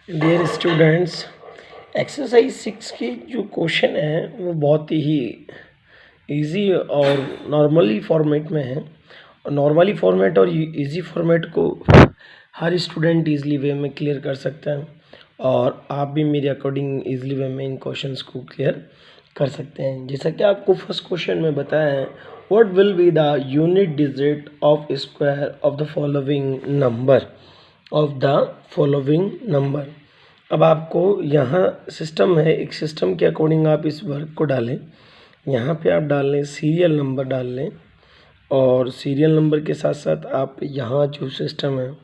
Dear students, exercise 6 की जो question है वो बहुत ही इजी और नॉर्मली फॉर्मेट में है। और नॉर्मली फॉर्मेट और इजी फॉर्मेट को हर स्टूडेंट इजीली वे में क्लियर कर सकता है और आप भी मेरे अकॉर्डिंग इजीली वे में इन क्वेश्चंस को क्लियर कर सकते हैं। जैसा कि आपको फर्स्ट क्वेश्चन में बताया है, what will be the unit digit of square of the following number. अब आपको यहाँ सिस्टम है, एक सिस्टम के अकॉर्डिंग आप इस वर्क को डालें। यहाँ पे आप डाल लें सीरियल नंबर डाल लें और सीरियल नंबर के साथ साथ आप यहाँ जो सिस्टम है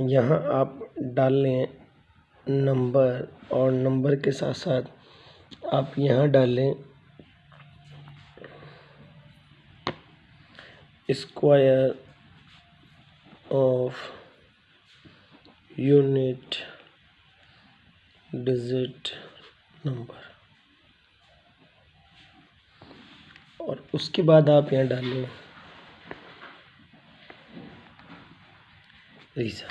यहाँ आप डाल लें नंबर और नंबर के साथ साथ आप यहाँ डाल लें square of unit digit number और उसके बाद आप यहाँ डाल लें रीज़न।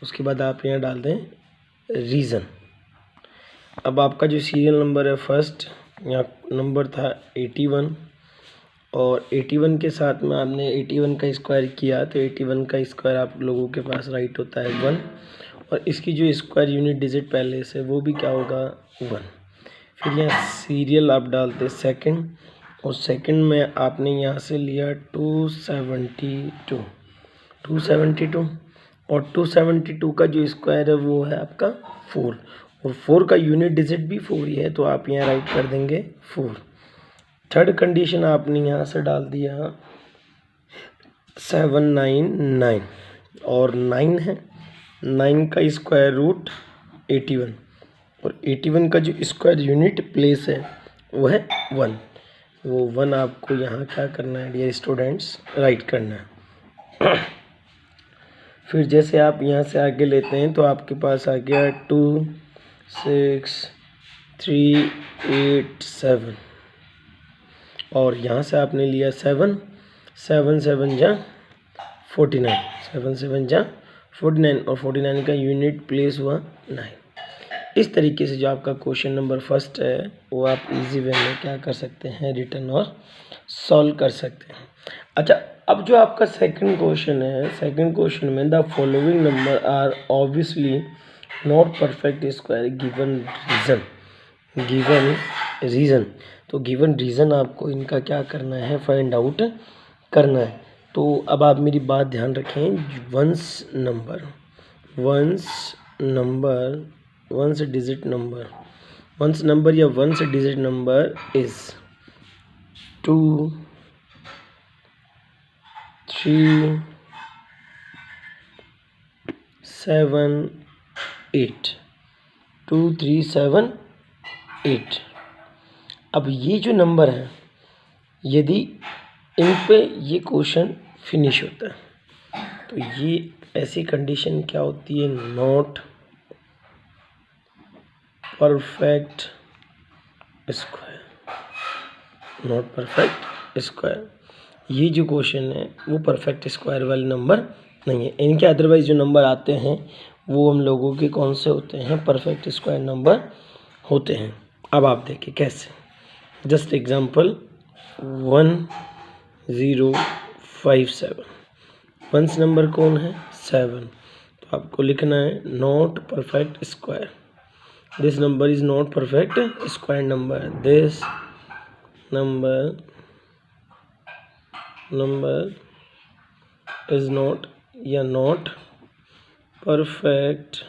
उसके बाद आप यहाँ डाल दें रीज़न। अब आपका जो सीरियल नंबर है फर्स्ट, यहाँ नंबर था 81 और 81 के साथ में आपने 81 का स्क्वायर किया तो 81 का स्क्वायर आप लोगों के पास राइट होता है 1 और इसकी जो स्क्वायर यूनिट डिजिट पहले से वो भी क्या होगा 1। फिर यहाँ सीरियल आप डालते सेकंड और सेकंड में आपने यहाँ से लिया 272 और 272 का जो स्क्वायर है वो है आपका 4 और 4 का यूनिट डिजिट भी 4 ही है तो आप यहाँ राइट कर देंगे 4। थर्ड कंडीशन आपने यहाँ से डाल दिया 799 और 9 है, 9 का स्क्वायर रूट 81 और 81 का जो स्क्वायर यूनिट प्लेस है वो है 1। वो 1 आपको यहाँ क्या करना है डियर स्टूडेंट्स, राइट करना है। फिर जैसे आप यहाँ से आगे लेते हैं तो आपके पास आ गया 2 6 3 8 7 और यहाँ से आपने लिया 7 7 7 जा 49 7 7 जा 49 और 49 का यूनिट प्लेस हुआ 9। इस तरीके से जो आपका क्वेश्चन नंबर फर्स्ट है वो आप इजी वे में क्या कर सकते हैं, रिटर्न और सॉल्व कर सकते हैं। अच्छा, अब जो आपका सेकंड क्वेश्चन है, सेकंड क्वेश्चन में the following number are obviously not perfect square given reason. तो गिवन रीज़न आपको इनका क्या करना है, फाइंड आउट करना है। तो अब आप मेरी बात ध्यान रखें, वंस डिजिट नंबर इज 2 3 7 8 2 3 7 8। अब ये जो नंबर है यदि इन पे ये क्वेश्चन फिनिश होता है तो ये ऐसी कंडीशन क्या होती है, नॉट परफेक्ट स्क्वायर। ये जो क्वेश्चन है वो परफेक्ट स्क्वायर वाले नंबर नहीं है। इनके अदरवाइज जो नंबर आते हैं वो हम लोगों के कौन से होते हैं, परफेक्ट स्क्वायर नंबर होते हैं। अब आप देखिए कैसे, जस्ट एग्जांपल 1057 वंस नंबर कौन है 7, तो आपको लिखना है not perfect square. This number is not perfect square number. This number is not perfect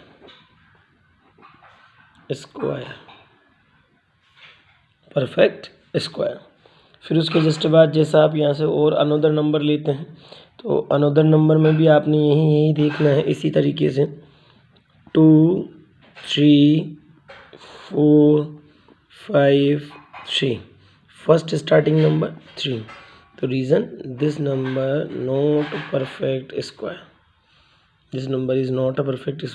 square. फिर उसके जस्ट बाद जैसा आप यहाँ से और अनदर नंबर लेते हैं तो अनदर नंबर में भी आपने यही देखना है इसी तरीके से 2 3 4 5 3 फर्स्ट स्टार्टिंग नंबर 3। तो reason this number not perfect square, this number is not a perfect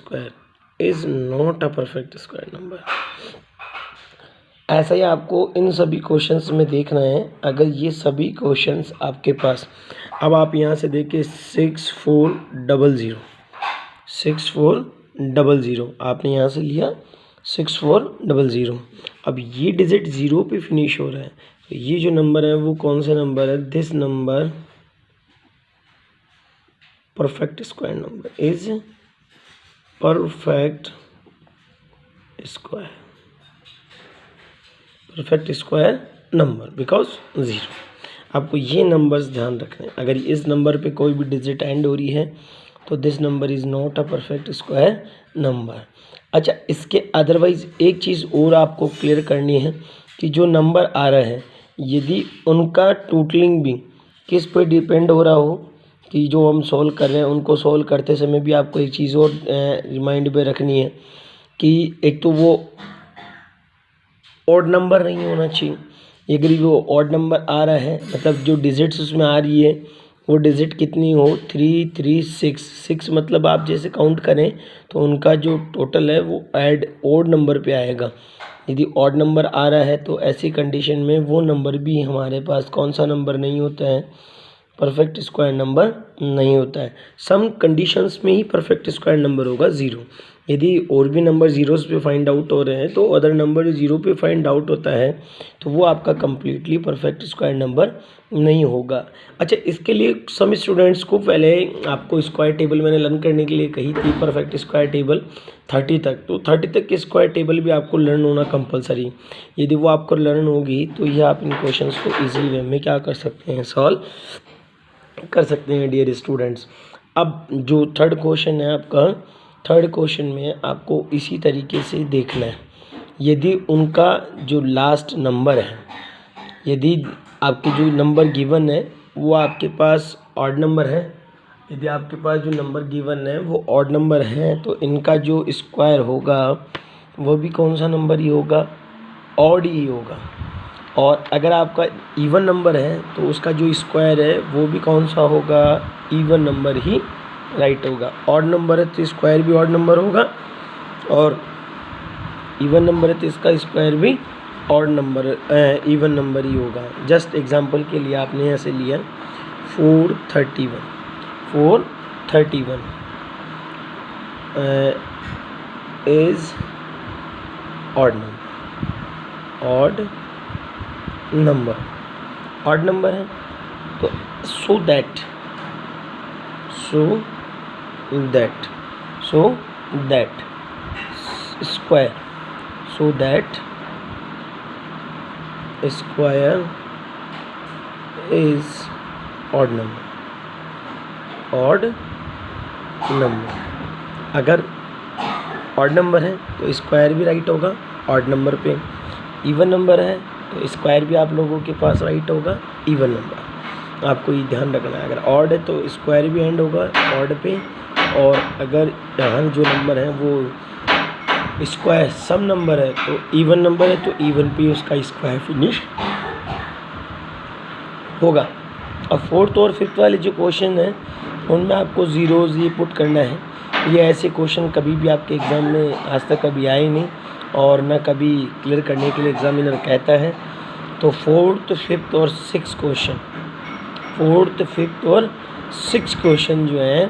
square number. ऐसा ही आपको इन सभी क्वेश्चंस में देखना है। अगर ये सभी क्वेश्चंस आपके पास, अब आप यहाँ से देखिए 6400 6400, आपने यहाँ से लिया 6400। अब ये डिजिट 0 पे फिनिश हो रहा है, तो ये जो नंबर है वो कौन सा नंबर है? This number perfect square number is perfect square number because 0। आपको ये नंबर्स ध्यान रखने हैं। अगर इस नंबर पे कोई भी डिजिट एंड हो रही है तो this number is not a perfect square number. अच्छा, इसके अदरवाइज एक चीज़ और आपको क्लियर करनी है कि जो नंबर आ रहा है यदि उनका टोटलिंग भी किस पे डिपेंड हो रहा हो, कि जो हम सॉल्व कर रहे हैं उनको सॉल्व करते समय भी आपको एक चीज़ और रिमाइंड में रखनी है कि एक तो वो ऑड नंबर नहीं होना चाहिए। अगर वो ऑड नंबर आ रहा है मतलब जो डिजिट्स उसमें आ रही है वो डिजिट कितनी हो? 3 3 6 6, मतलब आप जैसे काउंट करें तो उनका जो टोटल है वो ऐड ऑड नंबर पे आएगा। यदि ऑड नंबर आ रहा है तो ऐसी कंडीशन में वो नंबर भी हमारे पास कौन सा नंबर नहीं होता है? परफेक्ट स्क्वायर नंबर नहीं होता है। सम कंडीशंस में ही परफेक्ट स्क्वायर नंबर होगा 0। यदि और भी नंबर जीरोस पे फाइंड आउट हो रहे हैं तो अदर नंबर जो 0 पे फाइंड आउट होता है तो वो आपका कंप्लीटली परफेक्ट स्क्वायर नंबर नहीं होगा। अच्छा, इसके लिए सम स्टूडेंट्स को पहले आपको स्क्वायर टेबल मैंने लर्न करने के लिए कही थी, परफेक्ट स्क्वायर टेबल 30 तक। तो 30 तक की स्क्वायर टेबल भी आपको लर्न होना कंपलसरी। यदि वो आपको लर्न होगी तो ये आप इन क्वेश्चंस को ईजिली वे में क्या कर सकते हैं? सॉल्व कर सकते हैं डियर स्टूडेंट्स। अब जो थर्ड क्वेश्चन है आपका, थर्ड क्वेश्चन में आपको इसी तरीके से देखना है। यदि उनका जो लास्ट नंबर है, यदि आपके जो नंबर गिवन है वो आपके पास ऑड नंबर है, यदि आपके पास जो नंबर गिवन है वो ऑड नंबर है तो इनका जो स्क्वायर होगा वो भी कौन सा नंबर ही होगा? ऑड ही होगा। और अगर आपका इवन नंबर है तो उसका जो स्क्वायर है वो भी कौन सा होगा? इवन नंबर ही राइट होगा। ऑड नंबर है तो स्क्वायर भी ऑड नंबर होगा और इवन नंबर है तो इसका स्क्वायर भी ऑड नंबर इवन नंबर ही होगा। जस्ट एग्जांपल के लिए आपने यहाँ से लिया 431 इज ऑड नंबर है तो so that square is odd number. अगर ऑड नंबर है तो स्क्वायर भी राइट होगा ऑड नंबर पे, इवन नंबर है तो स्क्वायर भी आप लोगों के पास राइट होगा इवन नंबर। आपको ये ध्यान रखना है, अगर ऑड है तो स्क्वायर भी एंड होगा ऑड पे, और अगर यहाँ जो नंबर है वो स्क्वायर सम नंबर है तो इवन नंबर है तो इवन पे उसका स्क्वायर फिनिश होगा। अब फोर्थ और फिफ्थ वाले जो क्वेश्चन है उनमें आपको जीरोज ये पुट करना है। ये ऐसे क्वेश्चन कभी भी आपके एग्ज़ाम में आज तक कभी आए नहीं और न कभी क्लियर करने के लिए एग्जामिनर कहता है। तो फोर्थ फिफ्थ और सिक्स क्वेश्चन जो हैं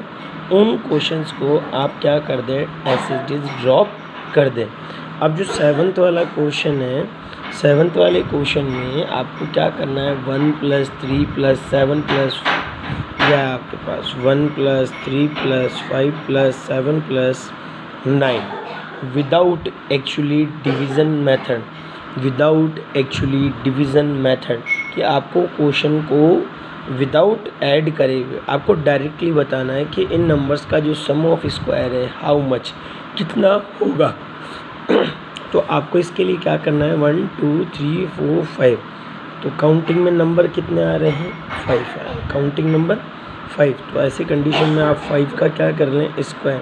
उन क्वेश्चंस को आप क्या कर दें? ऐसे इट इज़ ड्रॉप कर दें। अब जो सेवन्थ वाला क्वेश्चन है, सेवन्थ वाले क्वेश्चन में आपको क्या करना है? 1 + 3 + 7 या आपके पास 1 + 3 + 5 + 7 + 9 विदाउट एक्चुअली डिवीज़न मेथड, कि आपको क्वेश्चन को विदाउट ऐड करे हुए आपको डायरेक्टली बताना है कि इन नंबर्स का जो सम ऑफ स्क्वायर है हाउ मच, कितना होगा। तो आपको इसके लिए क्या करना है? 1 2 3 4 5, तो काउंटिंग में नंबर कितने आ रहे हैं? 5 है, काउंटिंग नंबर 5। तो ऐसे कंडीशन में आप 5 का क्या कर लें? स्क्वायर,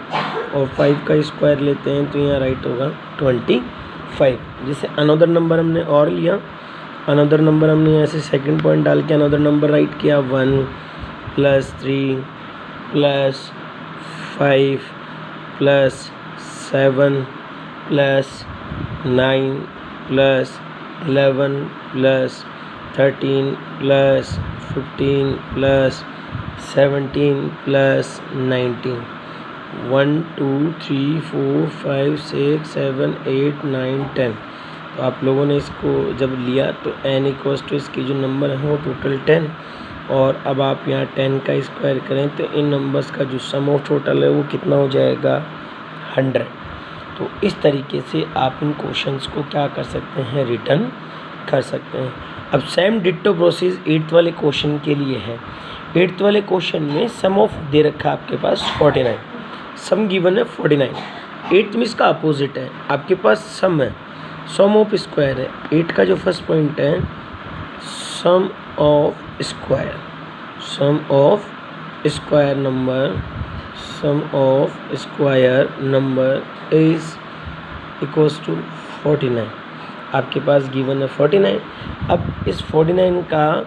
और 5 का स्क्वायर लेते हैं तो यहाँ राइट होगा 25। जैसे अनदर नंबर हमने और लिया, अनदर नंबर हमने ऐसे सेकंड पॉइंट डाल के अनदर नंबर राइट किया 1 + 3 + 5 + 7 + 9 + 11 + 13 + 15 + 17 + 19 1 2 3 4 5 6 7 8 9 10। तो आप लोगों ने इसको जब लिया तो n इक्वल्स टू इसकी जो नंबर है वो टोटल 10, और अब आप यहाँ 10 का स्क्वायर करें तो इन नंबर्स का जो सम ऑफ टोटल है वो कितना हो जाएगा 100। तो इस तरीके से आप इन क्वेश्चंस को क्या कर सकते हैं, रिटर्न कर सकते हैं। अब सेम डिट्टो प्रोसेस 8th वाले क्वेश्चन के लिए है। 8th वाले क्वेश्चन में सम ऑफ दे रखा है आपके पास 49, सम गिवन है 49। 8th में इसका अपोजिट है, आपके पास सम है, सम ऑफ स्क्वायर है। 8 का जो फर्स्ट पॉइंट है sum of square, sum of square number, sum of square number is equals to 49। आपके पास गिवन है 49। अब इस 49 का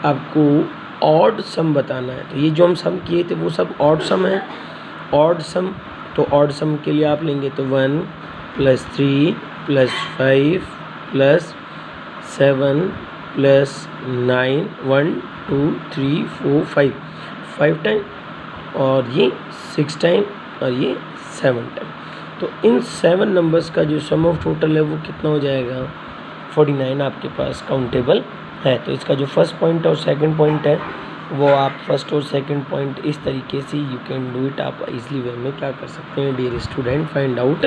आपको ऑड सम बताना है। तो ये जो हम सम किए थे वो सब ऑड सम है, ऑड सम। तो ऑड सम के लिए आप लेंगे तो 1 + 3 + 5 + 7 + 9, 1 2 3 4 5 टाइम, और ये 6 टाइम, और ये 7 टाइम। तो इन 7 नंबर्स का जो सम ऑफ टोटल है वो कितना हो जाएगा 49 आपके पास काउंटेबल है। तो इसका जो फर्स्ट पॉइंट और सेकंड पॉइंट है वो आप फर्स्ट और सेकंड पॉइंट इस तरीके से यू कैन डू इट, आप इजली वे में क्या कर सकते हैं डियर स्टूडेंट, फाइंड आउट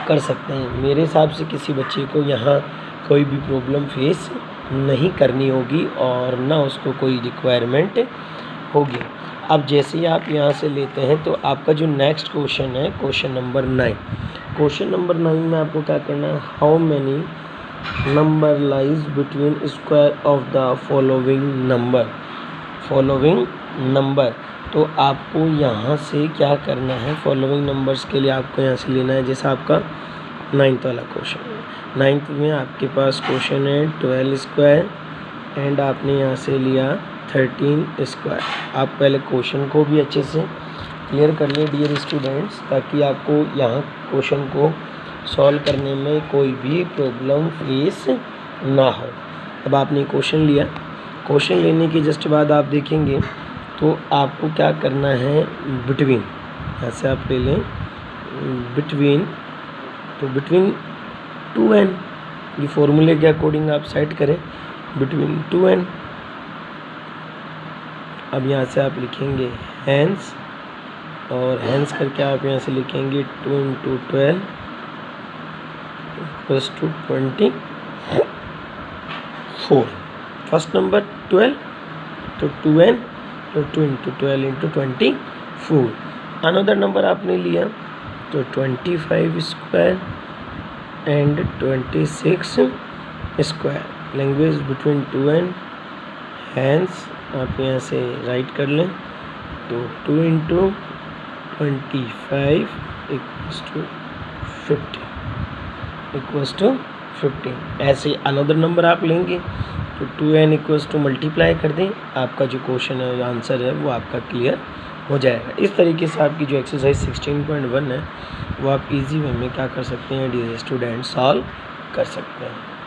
कर सकते हैं। मेरे हिसाब से किसी बच्चे को यहाँ कोई भी प्रॉब्लम फेस नहीं करनी होगी और ना उसको कोई रिक्वायरमेंट होगी। अब जैसे ही आप यहाँ से लेते हैं तो आपका जो नेक्स्ट क्वेश्चन है क्वेश्चन नंबर 9। क्वेश्चन नंबर 9 में आपको क्या करना है, how many number lies between square of the following number, following number. तो आपको यहाँ से क्या करना है, फॉलोइंग नंबर्स के लिए आपको यहाँ से लेना है, जैसा आपका 9th वाला क्वेश्चन है। 9th में आपके पास क्वेश्चन है 12 स्क्वायर एंड आपने यहाँ से लिया 13 स्क्वायर। आप पहले क्वेश्चन को भी अच्छे से क्लियर कर लें डियर स्टूडेंट्स, ताकि आपको यहाँ क्वेश्चन को सॉल्व करने में कोई भी प्रॉब्लम फेस ना हो। अब आपने क्वेश्चन लिया, क्वेश्चन लेने के जस्ट बाद आप देखेंगे तो आपको क्या करना है, बिटवीन, यहाँ से आप ले लें बिटवीन, तो बिटवीन 2n, ये फॉर्मूले के अकॉर्डिंग आप सेट करें बिटवीन 2n। अब यहाँ से आप लिखेंगे हैंस, और हैंस करके आप यहाँ से लिखेंगे 2 × 12 = 24। फर्स्ट नंबर 12, तो 2n, तो 2 × 12 × 24। अनदर नंबर आपने लिया तो 25 square and 26 square. Language between 2n, hence आप यहाँ से राइट कर लें, तो 2 × 25 = 50 ऐसे अनदर नंबर आप लेंगे तो 2n = मल्टीप्लाई कर दें, आपका जो क्वेश्चन है आंसर है वो आपका क्लियर हो जाएगा। इस तरीके से आपकी जो एक्सरसाइज 16.1 है वो आप इजी वे में क्या कर सकते हैं डियर स्टूडेंट, सॉल्व कर सकते हैं।